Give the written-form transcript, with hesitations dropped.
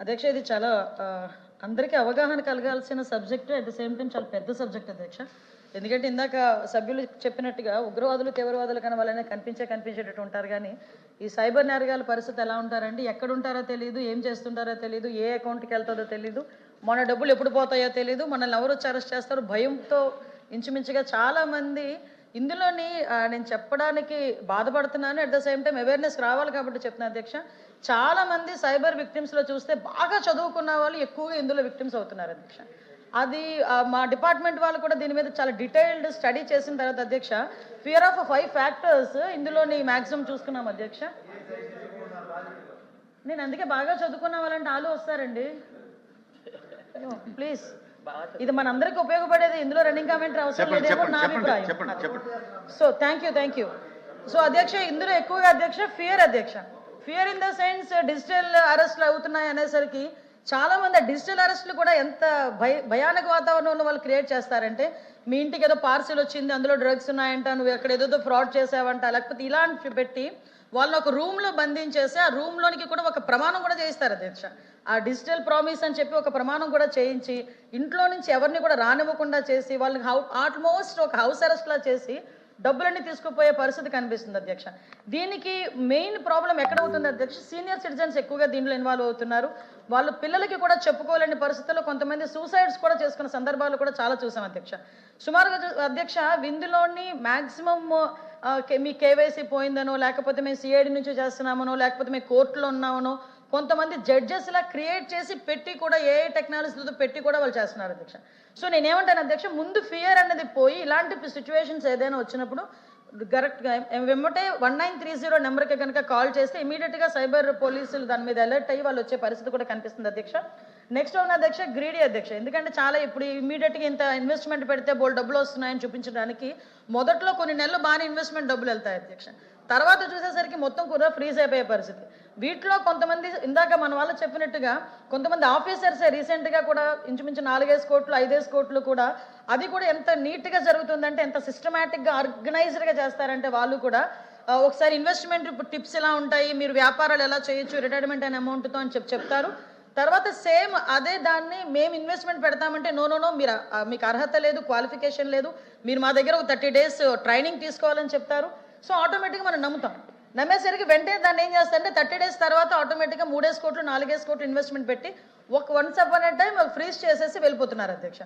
అధ్యక్ష ఇది చాలా అందరికీ అవగాహన కలగాల్సిన subject at the same time చాలా పెద్ద సబ్జెక్ట్ అధ్యక్ష. ఎందుకంటే ఇందాక సభ్యులు చెప్పినట్టుగా ఉగ్రవాదులు తీవ్రవాదులు కన్నా వాళ్ళనే కనిపించేటట్టు ఉంటారు, కానీ ఈ సైబర్ నేరగాల పరిస్థితి ఎలా ఉంటారంటే ఎక్కడ ఉంటారో తెలియదు, ఏం చేస్తుంటారో తెలియదు, ఏ అకౌంట్కి వెళ్తుందో తెలియదు, మన డబ్బులు ఎప్పుడు పోతాయో తెలియదు, మనల్ని ఎవరు వచ్చి అరెస్ట్ చేస్తారు భయంతో ఇంచుమించుగా చాలామంది ఇందులోని నేను చెప్పడానికి బాధపడుతున్నాను. At the same time awareness రావాలి కాబట్టి చెప్తున్నాను అధ్యక్ష. చాలామంది సైబర్ విక్టిమ్స్లో చూస్తే బాగా చదువుకున్న వాళ్ళు ఎక్కువగా ఇందులో విక్టిమ్స్ అవుతున్నారు అధ్యక్ష. అది మా డిపార్ట్మెంట్ వాళ్ళు కూడా దీని మీద చాలా డీటెయిల్డ్ స్టడీ చేసిన తర్వాత అధ్యక్ష ఫియర్ ఆఫ్ 5 ఫ్యాక్టర్స్ ఇందులోని మ్యాక్సిమం చూసుకున్నాం అధ్యక్ష. నేను అందుకే బాగా చదువుకున్న వాళ్ళంటే ఆలు వస్తారండి ప్లీజ్. ఇది మనందరికీ ఉపయోగపడేది, ఇందులో రన్నింగ్ కామెంటరీ అవసరం లేదేమో నా అభిప్రాయం. So thank you. సో అధ్యక్ష ఇందులో ఎక్కువగా అధ్యక్ష ఫియర్ అధ్యక్ష, fear in the sense digital అరెస్ట్లు అవుతున్నాయి అనేసరికి చాలామంది డిజిటల్ అరెస్ట్లు కూడా ఎంత భయానక వాతావరణంలో వాళ్ళు క్రియేట్ చేస్తారంటే, మీ ఇంటికి ఏదో పార్సిల్ వచ్చింది అందులో డ్రగ్స్ ఉన్నాయంట, నువ్వు ఎక్కడ ఏదో ఫ్రాడ్ చేసావంట, లేకపోతే ఇలాంటి పెట్టి వాళ్ళని ఒక రూమ్లో బంధించేసి ఆ రూమ్లోనికి కూడా ఒక ప్రమాణం కూడా చేయిస్తారు అధ్యక్ష. ఆ డిజిటల్ ప్రామిస్ అని చెప్పి ఒక ప్రమాణం కూడా చేయించి ఇంట్లో నుంచి ఎవరిని కూడా రానివ్వకుండా చేసి వాళ్ళని ఆల్మోస్ట్ ఒక హౌస్ అరెస్ట్లా చేసి డబ్బులన్నీ తీసుకుపోయే పరిస్థితి కనిపిస్తుంది అధ్యక్ష. దీనికి మెయిన్ ప్రాబ్లం ఎక్కడ అవుతుంది అధ్యక్ష, సీనియర్ సిటిజన్స్ ఎక్కువగా దీంట్లో ఇన్వాల్వ్ అవుతున్నారు. వాళ్ళు పిల్లలకి కూడా చెప్పుకోలేని పరిస్థితుల్లో కొంతమంది సూసైడ్స్ కూడా చేసుకున్న సందర్భాలు కూడా చాలా చూసాం అధ్యక్ష. సుమారుగా అధ్యక్ష ఇందులోని మ్యాక్సిమం మీ కేవైసీ పోయిందనో, లేకపోతే మేము సిఐడి నుంచి చేస్తున్నామనో, లేకపోతే మేము కోర్టులో ఉన్నామనో కొంతమంది జడ్జెస్ లా క్రియేట్ చేసి పెట్టి కూడా ఏ టెక్నాలజీతో పెట్టి కూడా వాళ్ళు చేస్తున్నారు అధ్యక్ష. సో నేనేమంటాను అధ్యక్ష, ముందు ఫియర్ అనేది పోయి ఇలాంటి సిచ్యువేషన్స్ ఏదైనా వచ్చినప్పుడు కరెక్ట్గా వెంబటే 1930 నెంబర్కి కనుక కాల్ చేస్తే ఇమీడియట్గా సైబర్ పోలీసులు దాని మీద అలర్ట్ అయ్యి వాళ్ళు వచ్చే పరిస్థితి కూడా కనిపిస్తుంది అధ్యక్ష. నెక్స్ట్ ఉన్న అధ్యక్ష గ్రీడీ అధ్యక్ష, ఎందుకంటే చాలా ఇప్పుడు ఇమీడియట్గా ఇంత ఇన్వెస్ట్మెంట్ పెడితే బోల్ డబ్బులు వస్తున్నాయని చూపించడానికి మొదట్లో కొన్ని నెలలు బాగానే ఇన్వెస్ట్మెంట్ డబ్బులు వెళ్తాయి అధ్యక్ష. తర్వాత చూసేసరికి మొత్తం కూడా ఫ్రీజ్ అయిపోయే పరిస్థితి. వీటిలో కొంతమంది ఇందాక మన వాళ్ళు చెప్పినట్టుగా కొంతమంది ఆఫీసర్సే రీసెంట్గా కూడా ఇంచుమించు 4-5 కోట్లు 5 కోట్లు కూడా, అది కూడా ఎంత నీట్గా జరుగుతుందంటే ఎంత సిస్టమేటిక్గా ఆర్గనైజ్డ్గా చేస్తారంటే వాళ్ళు కూడా ఒకసారి ఇన్వెస్ట్మెంట్ టిప్స్ ఎలా ఉంటాయి, మీరు వ్యాపారాలు ఎలా చేయొచ్చు రిటైర్మెంట్ అనే అమౌంట్తో అని చెప్తారు. తర్వాత సేమ్ అదే దాన్ని మేము ఇన్వెస్ట్మెంట్ పెడతామంటే నో మీరు మీకు అర్హత లేదు, క్వాలిఫికేషన్ లేదు, మీరు మా దగ్గర ఒక 30 days ట్రైనింగ్ తీసుకోవాలని చెప్తారు. సో ఆటోమేటిక్గా మనం నమ్మేసరికి వెంటనే దాన్ని ఏం చేస్తారంటే 30 days తర్వాత ఆటోమేటిక్గా 3 కోట్లు 4 కోట్లు ఇన్వెస్ట్మెంట్ పెట్టి వన్స్ అపాన్ ఏ టైం ఫ్రీజ్ చేసేసి వెళ్ళిపోతున్నారు అధ్యక్ష.